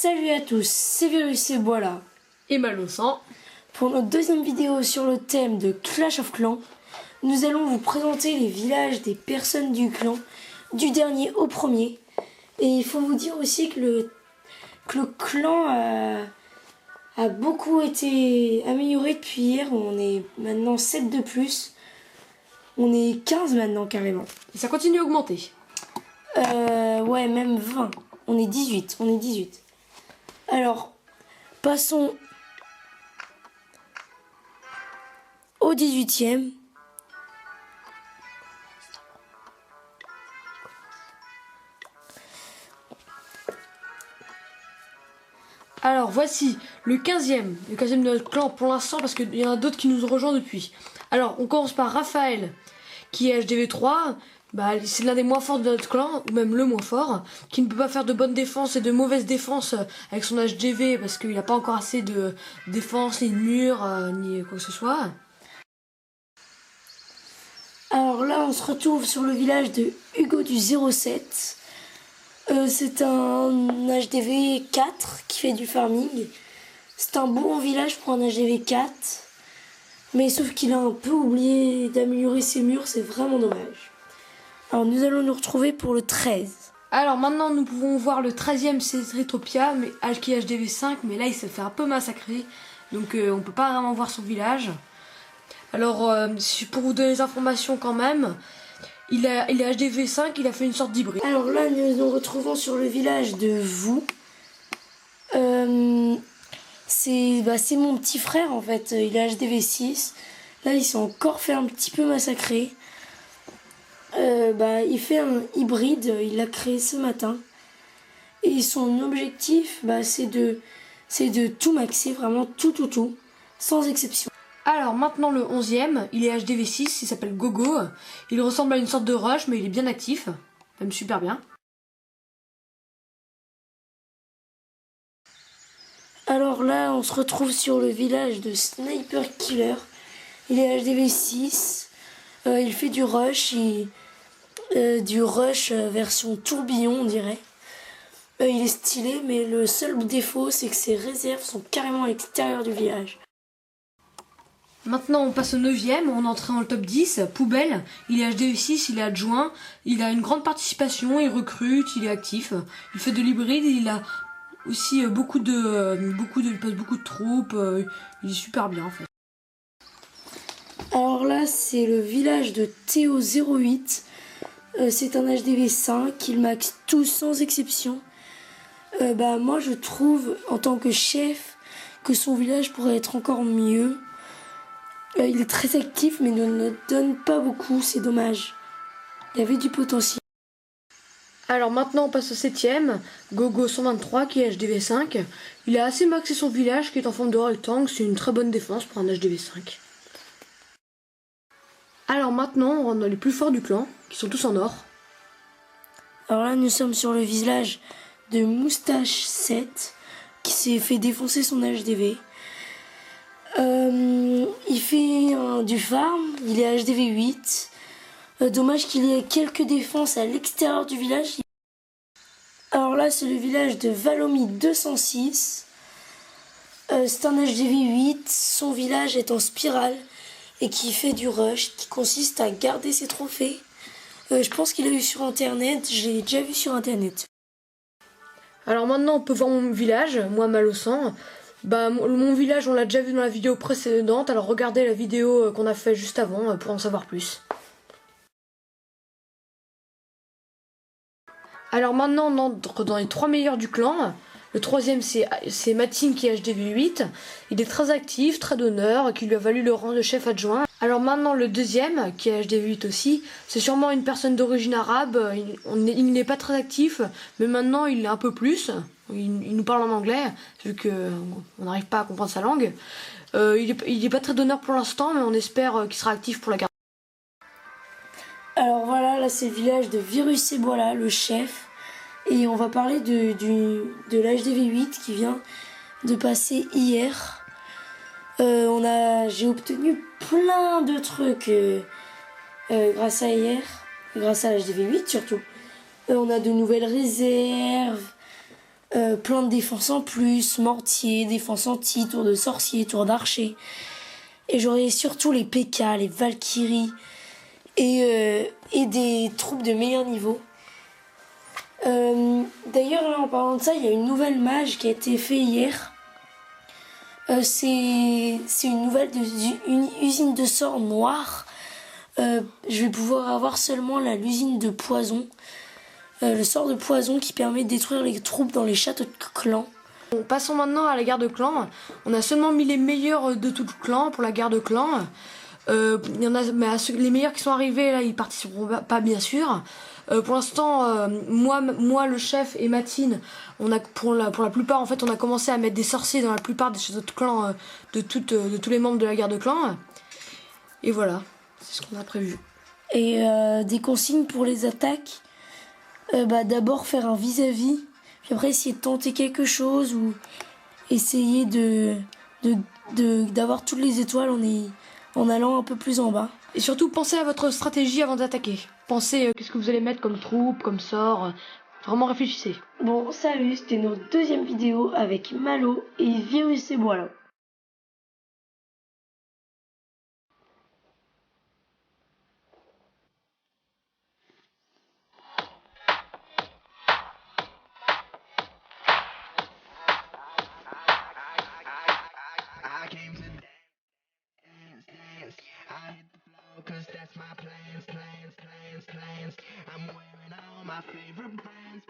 Salut à tous, c'est Virus et voilà. Et mal au sang. Pour notre deuxième vidéo sur le thème de Clash of Clans, nous allons vous présenter les villages des personnes du clan, du dernier au premier. Et il faut vous dire aussi que le clan a beaucoup été amélioré depuis hier. On est maintenant 7 de plus. On est 15 maintenant carrément. Et ça continue à augmenter. Ouais, même 20. On est 18. Alors, passons au 18e. Alors voici le 15e de notre clan pour l'instant parce qu'il y en a d'autres qui nous ont rejoints depuis. Alors on commence par Raphaël qui est HDV3. C'est l'un des moins forts de notre clan, ou même le moins fort, qui ne peut pas faire de bonnes défenses et de mauvaises défenses avec son HDV parce qu'il n'a pas encore assez de défense, ni de murs, ni quoi que ce soit. Alors là, on se retrouve sur le village de Hugo du 07. C'est un HDV 4 qui fait du farming. C'est un bon village pour un HDV 4. Mais sauf qu'il a un peu oublié d'améliorer ses murs, c'est vraiment dommage. Alors nous allons nous retrouver pour le 13. Alors maintenant nous pouvons voir le 13e, c'est Retropia, mais qui est HDV 5, mais là il s'est fait un peu massacrer. Donc on peut pas vraiment voir son village. Alors pour vous donner des informations quand même, il est HDV 5, il a fait une sorte d'hybride. Alors là nous nous retrouvons sur le village de Vous. C'est mon petit frère en fait, il est HDV 6. Là il s'est encore fait un petit peu massacrer. Il fait un hybride, il l'a créé ce matin. Et son objectif, c'est de tout maxer, vraiment tout, sans exception. Alors maintenant le 11e, il est HDV 6, il s'appelle Gogo. Il ressemble à une sorte de rush, mais il est bien actif, même super bien. Alors là, on se retrouve sur le village de Sniper Killer. Il est HDV 6, il fait du rush, version tourbillon on dirait. Il est stylé, mais le seul défaut c'est que ses réserves sont carrément à l'extérieur du village. Maintenant on passe au 9e, on entre dans le top 10, Poubelle, il est HDV 6, il est adjoint, il a une grande participation, il recrute, il est actif, il fait de l'hybride, il a aussi il passe beaucoup de troupes, il est super bien en fait. Alors là c'est le village de Théo 08. C'est un HDV 5, il max tout sans exception. Moi je trouve en tant que chef que son village pourrait être encore mieux. Il est très actif mais ne donne pas beaucoup, c'est dommage. Il y avait du potentiel. Alors maintenant on passe au 7e, Gogo 123 qui est HDV 5. Il a assez maxé son village qui est en forme de rectangle, c'est une très bonne défense pour un HDV 5. Alors maintenant on rentre dans les plus forts du clan, qui sont tous en or. Alors là nous sommes sur le village de Moustache 7 qui s'est fait défoncer son HDV. Il fait du farm, il est HDV 8. Dommage qu'il y ait quelques défenses à l'extérieur du village. Alors là c'est le village de Valomi 206. C'est un HDV 8, son village est en spirale et qui fait du rush, qui consiste à garder ses trophées. Je pense qu'il a vu sur internet, je l'ai déjà vu sur internet. Alors maintenant on peut voir mon village, moi mal au sang. Mon village on l'a déjà vu dans la vidéo précédente, alors regardez la vidéo qu'on a fait juste avant pour en savoir plus. Alors maintenant on entre dans les 3 meilleurs du clan. Le 3e c'est Matine qui est HDV 8. Il est très actif, très d'honneur, qui lui a valu le rang de chef adjoint. Alors maintenant le 2e qui est HDV 8 aussi, c'est sûrement une personne d'origine arabe. Il n'est pas très actif, mais maintenant il l'est un peu plus. Il nous parle en anglais, vu qu'on n'arrive pas à comprendre sa langue. Il est pas très d'honneur pour l'instant, mais on espère qu'il sera actif pour la garde. Alors voilà, là c'est le village de Virus et voilà, le chef. Et on va parler de l'HDV 8 qui vient de passer hier. J'ai obtenu plein de trucs grâce à hier, grâce à l'HDV 8 surtout. On a de nouvelles réserves, plein de défenses en plus, mortier, défense anti, tour de sorcier, tour d'archer. Et j'aurai surtout les P.K., les Valkyries et des troupes de meilleur niveau. D'ailleurs, là, en parlant de ça, il y a une nouvelle mage qui a été faite hier. C'est une nouvelle une usine de sorts noire. Je vais pouvoir avoir seulement l'usine de poison. Le sort de poison qui permet de détruire les troupes dans les châteaux de clan. Bon, passons maintenant à la guerre de clan. On a seulement mis les meilleurs de tout le clan pour la guerre de clan. Il y en a, mais les meilleurs qui sont arrivés là, ils participeront pas bien sûr. Pour l'instant, moi, le chef et Matine, on a pour la plupart en fait, on a commencé à mettre des sorciers dans la plupart des châteaux de clan de tous les membres de la guerre de clan. Et voilà, c'est ce qu'on a prévu. Et des consignes pour les attaques. D'abord faire un vis-à-vis, puis après essayer de tenter quelque chose ou essayer d'avoir toutes les étoiles en allant un peu plus en bas. Et surtout, pensez à votre stratégie avant d'attaquer. Pensez qu'est-ce que vous allez mettre comme troupe, comme sort. Vraiment réfléchissez. Bon, salut, c'était notre deuxième vidéo avec Malo et Virus et Boileau. I hit the floor 'cause that's my plans. I'm wearing all my favorite brands.